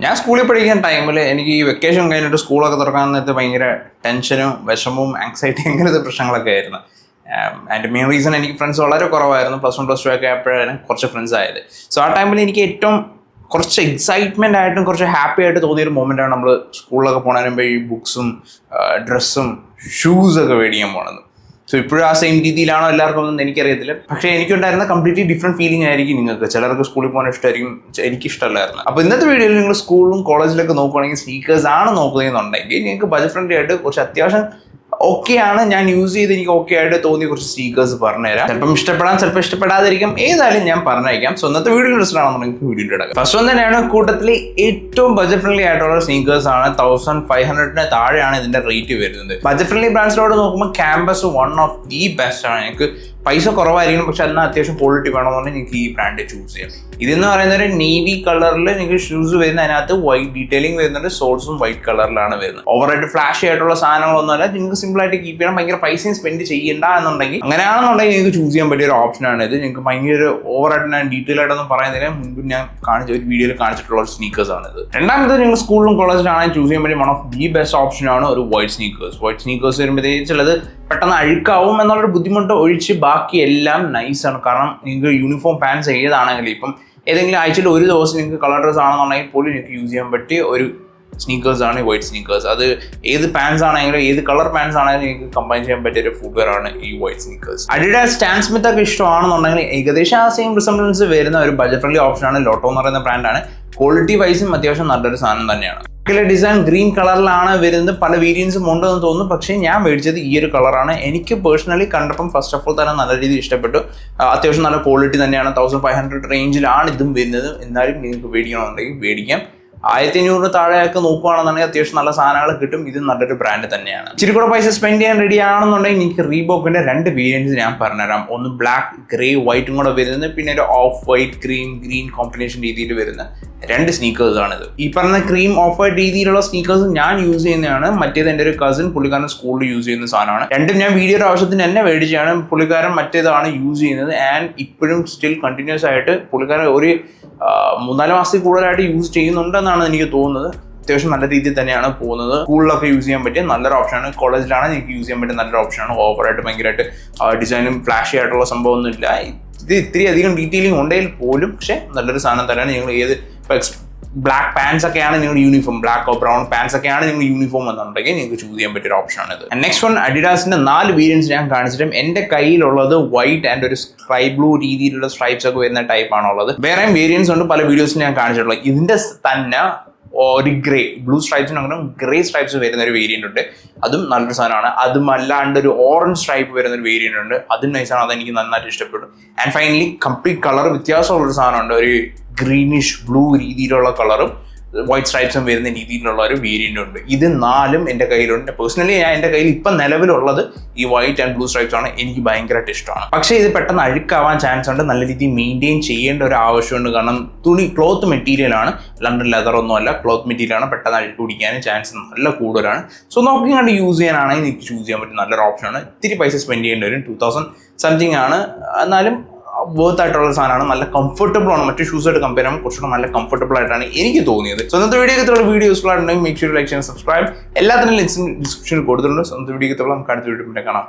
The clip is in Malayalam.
ഞാൻ സ്കൂളിൽ പഠിക്കുന്ന ടൈമിൽ എനിക്ക് ഈ വെക്കേഷൻ കഴിഞ്ഞിട്ട് സ്കൂളൊക്കെ തുറക്കാൻ നേരത്തെ ഭയങ്കര ടെൻഷനും വിഷമവും ആങ്സൈറ്റി അങ്ങനത്തെ പ്രശ്നങ്ങളൊക്കെ ആയിരുന്നു. അതിൻ്റെ മെയിൻ റീസൺ എനിക്ക് ഫ്രണ്ട്സ് വളരെ കുറവായിരുന്നു. +1 +2 ഒക്കെ ആയപ്പോഴാണ് കുറച്ച് ഫ്രണ്ട്സ് ആയത്. സോ ആ ടൈമിൽ എനിക്ക് ഏറ്റവും കുറച്ച് എക്സൈറ്റ്മെൻ്റ് ആയിട്ടും കുറച്ച് ഹാപ്പി ആയിട്ട് തോന്നിയൊരു മൊമെൻ്റാണ് നമ്മൾ സ്കൂളിലൊക്കെ പോകുന്നതിന് മുമ്പ് ഈ ബുക്സും ഡ്രസ്സും ഷൂസൊക്കെ മേടിക്കാൻ പോണത്. സോ ഇപ്പോഴും ആ സെയിം രീതിയിലാണോ എല്ലാവർക്കും ഒന്നും എനിക്കറിയത്തില്ല. പക്ഷേ എനിക്കുണ്ടായിരുന്ന കംപ്ലീറ്റ്ലി ഡിഫറെൻറ്റ് ഫീലിംഗ് ആയിരിക്കും നിങ്ങൾക്ക്. ചിലർക്ക് സ്കൂളിൽ പോകാൻ ഇഷ്ടമായിരിക്കും, എനിക്ക് ഇഷ്ടമല്ലായിരുന്നു. അപ്പോൾ ഇന്നത്തെ വീഡിയോയിൽ നിങ്ങൾ സ്കൂളിലും കോളേജിലൊക്കെ നോക്കുകയാണെങ്കിൽ സ്നീക്കേഴ്സ് ആണ് നോക്കുന്നതെന്നുണ്ടെങ്കിൽ നിങ്ങൾക്ക് ബജറ്റ് ഫ്രണ്ട്ലി ആയിട്ട് കുറച്ച് അത്യാവശ്യം ഓക്കെയാണ്, ഞാൻ യൂസ് ചെയ്ത് എനിക്ക് ഓക്കെ ആയിട്ട് തോന്നിയ കുറച്ച് സ്നീക്കേഴ്സ് പറഞ്ഞുതരാം. ചിലപ്പം ഇഷ്ടപ്പെടാൻ, ചിലപ്പോൾ ഇഷ്ടപ്പെടാതിരിക്കും. ഏതായാലും ഞാൻ പറഞ്ഞയക്കാം. സോ ഇന്നത്തെ വീഡിയോ ഇൻട്രസ്റ്റ് ആണെന്നുണ്ടെങ്കിൽ വീഡിയോ ഇടാം. ഫസ്റ്റ് വൺ തന്നെയാണ് കൂട്ടത്തിൽ ഏറ്റവും ബജറ്റ് ഫ്രണ്ട്ലി ആയിട്ടുള്ള സ്നീക്കേഴ്സ് ആണ്. 1500 താഴെയാണ് ഇതിന്റെ റേറ്റ് വരുന്നത്. ബജറ്റ് ഫ്രണ്ട്ലി ബ്രാൻഡ്സിലോട് നോക്കുമ്പോൾ campus one of the best ആണ്. എനിക്ക് പൈസ കുറവായിരിക്കണം, പക്ഷെ എന്നാൽ അത്യാവശ്യം ക്വാളിറ്റി വേണമെന്നുണ്ടെങ്കിൽ നിങ്ങൾക്ക് ഈ ബ്രാൻഡ് ചൂസ് ചെയ്യാം. ഇതെന്ന് പറയുന്നത് ഒരു നേവി കളറിൽ നിങ്ങൾക്ക് ഷൂസ് വരുന്ന, അതിനകത്ത് വൈറ്റ് ഡീറ്റെയിലിംഗ് വരുന്നുണ്ട്. സോൾസും വൈറ്റ് കളറിലാണ് വരുന്നത്. ഓവറായിട്ട് ഫ്ലാഷ് ആയിട്ടുള്ള സാധനങ്ങളൊന്നുമല്ല. നിങ്ങൾക്ക് സിമ്പിൾ ആയിട്ട് കീപ്പ് ചെയ്യണം. ഭയങ്കര പൈസയും സ്പെൻഡ് ചെയ്യണ്ട എന്നുണ്ടെങ്കിൽ, അങ്ങനെയാണെന്നുണ്ടെങ്കിൽ നിങ്ങൾക്ക് ചൂസ് ചെയ്യാൻ പറ്റിയ ഒരു ഓപ്ഷനാണ് ഇത്. നിങ്ങൾക്ക് ഭയങ്കര ഓവറായിട്ട് ഞാൻ ഡീറ്റെയിൽ ആയിട്ടൊന്നും പറയുന്നതിന് മുൻപ് ഞാൻ കാണിച്ച ഒരു വീഡിയോയിൽ കാണിച്ചിട്ടുള്ള ഒരു സ്നീക്കേഴ്സ് ആണ് ഇത്. രണ്ടാമത് നിങ്ങൾ സ്കൂളിലും കോളേജിലാണെങ്കിൽ ചൂസ് ചെയ്യാൻ പറ്റിയ വൺ ഓഫ് ദി ബെസ്റ്റ് ഓപ്ഷനാണ് ഒരു വൈറ്റ് സ്നീക്കേഴ്സ്. വൈറ്റ് സ്നീക്കേഴ്സ് വരുമ്പോഴത്തേക്ക് ചിലത് പെട്ടെന്ന് അഴുക്കാവും എന്നുള്ളൊരു ബുദ്ധിമുട്ട് ഒഴിച്ച് ബാക്കി എല്ലാം നൈസാണ്. കാരണം നിങ്ങൾക്ക് യൂണിഫോം പാൻസ് ഏതാണെങ്കിലും ഇപ്പം ഏതെങ്കിലും ആഴ്ചയിൽ ഒരു ദിവസം നിങ്ങൾക്ക് കളർ ഡ്രസ് ആണെന്നുണ്ടെങ്കിൽ പോലും നിങ്ങൾക്ക് യൂസ് ചെയ്യാൻ പറ്റിയ ഒരു സ്നീക്കേഴ്സ് ആണ് ഈ വൈറ്റ് സ്നീക്കേഴ്സ്. അത് ഏത് പാൻസ് ആണെങ്കിലും ഏത് കളർ പാൻസ് ആണെങ്കിലും നിങ്ങൾക്ക് കമ്പൈൻ ചെയ്യാൻ പറ്റിയ ഒരു ഫുട്വെയർ ആണ് ഈ white sneakers. Adidas Stan Smith ഒക്കെ ഇഷ്ടമാണെന്നുണ്ടെങ്കിൽ ഏകദേശം ആ സെയിം റിസംബ്ലൻസ് വരുന്ന ഒരു ബജറ്റ് ഫ്രണ്ട്ലി ഓപ്ഷനാണ് ലോട്ടോ എന്ന് പറയുന്ന ബ്രാൻഡാണ്. ക്വാളിറ്റി വൈസും അത്യാവശ്യം നല്ലൊരു സാധനം തന്നെയാണ്. ഡിസൈൻ ഗ്രീൻ കളറിലാണ് വരുന്നത്. പല വേരിയൻസും ഉണ്ടെന്ന് തോന്നുന്നു, പക്ഷേ ഞാൻ മേടിച്ചത് ഈ ഒരു കളറാണ്. എനിക്ക് പേഴ്സണലി കണ്ടപ്പം ഫസ്റ്റ് ഓഫ് ഓൾ തന്നെ നല്ല രീതിയിൽ ഇഷ്ടപ്പെട്ടു. അത്യാവശ്യം നല്ല ക്വാളിറ്റി തന്നെയാണ്. 1500 റേഞ്ചിലാണ് ഇതും വരുന്നത്. എന്നാലും നിങ്ങൾക്ക് മേടിക്കണമെന്നുണ്ടെങ്കിൽ മേടിക്കാം. 1500 താഴെയൊക്കെ നോക്കുകയാണെന്നുണ്ടെങ്കിൽ അത്യാവശ്യം നല്ല സാധനങ്ങൾ കിട്ടും. ഇത് നല്ലൊരു ബ്രാൻഡ് തന്നെയാണ്. ഇച്ചിരി കൂടെ പൈസ സ്പെൻഡ് ചെയ്യാൻ റെഡി ആണെന്നുണ്ടെങ്കിൽ എനിക്ക് റീബോക്കിന്റെ 2 വേരിയൻസ് ഞാൻ പറഞ്ഞുതരാം. ഒന്ന് ബ്ലാക്ക് ഗ്രേ വൈറ്റും കൂടെ വരുന്നത്, പിന്നെ ഒരു ഓഫ് വൈറ്റ് ഗ്രീൻ കോമ്പിനേഷൻ രീതിയിൽ വരുന്ന 2 സ്നീക്കേഴ്സ് ആണിത്. ഈ പറഞ്ഞ ക്രീം ഓഫ് വൈറ്റ് രീതിയിലുള്ള സ്നീക്കേഴ്സ് ഞാൻ യൂസ് ചെയ്യുന്നതാണ്. മറ്റേത് എൻ്റെ ഒരു കസിൻ, പുള്ളിക്കാരൻ സ്കൂളിൽ യൂസ് ചെയ്യുന്ന സാധനമാണ്. രണ്ടും ഞാൻ വീഡിയോയുടെ ആവശ്യത്തിന് തന്നെ മേടിച്ചാണ്. പുള്ളിക്കാരൻ മറ്റേതാണ് യൂസ് ചെയ്യുന്നത്. ആൻഡ് ഇപ്പോഴും സ്റ്റിൽ കണ്ടിന്യൂസ് ആയിട്ട് പുള്ളിക്കാരൻ ഒരു 3-4 മാസത്തിൽ കൂടുതലായിട്ട് യൂസ് ചെയ്യുന്നുണ്ടെന്നാണ് എനിക്ക് തോന്നുന്നത്. അത്യാവശ്യം നല്ല രീതിയിൽ തന്നെയാണ് പോകുന്നത്. സ്കൂളിലൊക്കെ യൂസ് ചെയ്യാൻ പറ്റിയ നല്ലൊരു ഓപ്ഷനാണ്. കോളേജിലാണ് നിങ്ങൾക്ക് യൂസ് ചെയ്യാൻ പറ്റിയ നല്ലൊരു ഓപ്ഷനാണ്. ഓവറായിട്ട് ഭയങ്കരമായിട്ട് ഡിസൈനും ഫ്ലാഷി ആയിട്ടുള്ള സംഭവമൊന്നുമില്ല. ഇത് ഇത്തിരി അധികം ഡീറ്റെയിലിംഗ് ഉണ്ടെങ്കിൽ പോലും പക്ഷേ നല്ലൊരു സാധനം തന്നെയാണ്. നിങ്ങൾ ഏത് ബ്ലാക്ക് പാൻസ് ഒക്കെയാണ് നിങ്ങൾ uniform, black or brown pants ഒക്കെയാണ് നിങ്ങൾ യൂണിഫോം എന്നുണ്ടെങ്കിൽ നിങ്ങൾക്ക് ചൂസ് ചെയ്യാൻ പറ്റിയ ഒരു ഓപ്ഷനാണ് ഇത്. നെക്സ്റ്റ് വൺ അഡിഡാസിന്റെ 4 വേരിയൻസ് ഞാൻ കാണിച്ചിട്ടും എൻ്റെ കയ്യിലുള്ളത് വൈറ്റ് ആൻഡ് ഒരു സ്കൈ ബ്ലൂ രീതിയിലുള്ള സ്ട്രൈപ്സ് ഒക്കെ വരുന്ന ടൈപ്പ് ആണുള്ളത്. വേറെയും വേരിയൻസ് ഉണ്ട്, പല വീഡിയോസിൽ ഞാൻ കാണിച്ചിട്ടുള്ളത്. ഇതിന്റെ തന്നെ ഒരു ഗ്രേ ബ്ലൂ സ്ട്രൈപ്സിന് അങ്ങനെ ഗ്രേ സ്ട്രൈപ്സ് വരുന്ന ഒരു വേരിയന്റ് ഉണ്ട്. അതും നല്ലൊരു സാധനമാണ്. അതും അല്ലാണ്ട് ഒരു ഓറഞ്ച് സ്ട്രൈപ്പ് വരുന്ന ഒരു വേരിയന്റ് ഉണ്ട്. അതും നൈസാണ്. അതെനിക്ക് നന്നായിട്ട് ഇഷ്ടപ്പെട്ടു. ആൻഡ് ഫൈനലി കംപ്ലീറ്റ് കളർ വ്യത്യാസമുള്ളൊരു സാധനമുണ്ട്. ഒരു ഗ്രീനിഷ് ബ്ലൂ രീതിയിലുള്ള കളറും വൈറ്റ് സ്ട്രൈപ്സും വരുന്ന രീതിയിലുള്ള ഒരു വേരിയന്റ് ഉണ്ട്. ഇത് 4ഉം എൻ്റെ കയ്യിലുണ്ട്. പേഴ്സണലി എൻ്റെ കയ്യിൽ ഇപ്പം നിലവിലുള്ളത് ഈ വൈറ്റ് ആൻഡ് ബ്ലൂ സ്ട്രൈപ്സ് ആണ്. എനിക്ക് ഭയങ്കരമായിട്ട് ഇഷ്ടമാണ്. പക്ഷേ ഇത് പെട്ടെന്ന് അഴുക്കാവാൻ ചാൻസ് ഉണ്ട്. നല്ല രീതിയിൽ മെയിൻറ്റെയിൻ ചെയ്യേണ്ട ഒരു ആവശ്യമുണ്ട്. കാരണം ക്ലോത്ത് മെറ്റീരിയൽ ആണ്, ലണ്ടൻ ലെതർ ഒന്നും അല്ല, ക്ലോത്ത് മെറ്റീരിയൽ ആണ്. പെട്ടെന്ന് അഴുക്ക് പിടിക്കാനും ചാൻസ് നല്ല കൂടുതലാണ്. സോ നോക്കി കണ്ട് യൂസ് ചെയ്യാനാണെങ്കിൽ എനിക്ക് ചൂസ് ചെയ്യാൻ പറ്റും നല്ലൊരു ഓപ്ഷനാണ്. ഇത്തിരി പൈസ സ്പെൻഡ് ചെയ്യേണ്ടി വരും. 2000 സംതിങ് ആണ്. എന്നാലും വർത്ത് ആയിട്ടുള്ള സാധനമാണ്. നല്ല കംഫർട്ടബിൾ ആണ്. മറ്റു ഷൂസായിട്ട് കമ്പയർ ചെയ്യുമ്പോൾ കുറച്ചുകൂടെ നല്ല കംഫർട്ടബിൾ ആയിട്ടാണ് എനിക്ക് തോന്നിയത്. സ്വന്തം വീഡിയോ യൂസ്ഫുൾ ആയിട്ടുണ്ടെങ്കിൽ മേക്ക് ഷുവർ ലൈക്ക് ചെയ്യാൻ, സബ്സ്ക്രൈബ്. എല്ലാത്തിനും ലിങ്ക്സ് ഡിസ്ക്രിപ്ഷനിൽ കൊടുത്തിട്ടുണ്ട്. സ്വന്തം വീഡിയോ നമുക്ക് അടുത്ത വീഡിയോ കാണാം.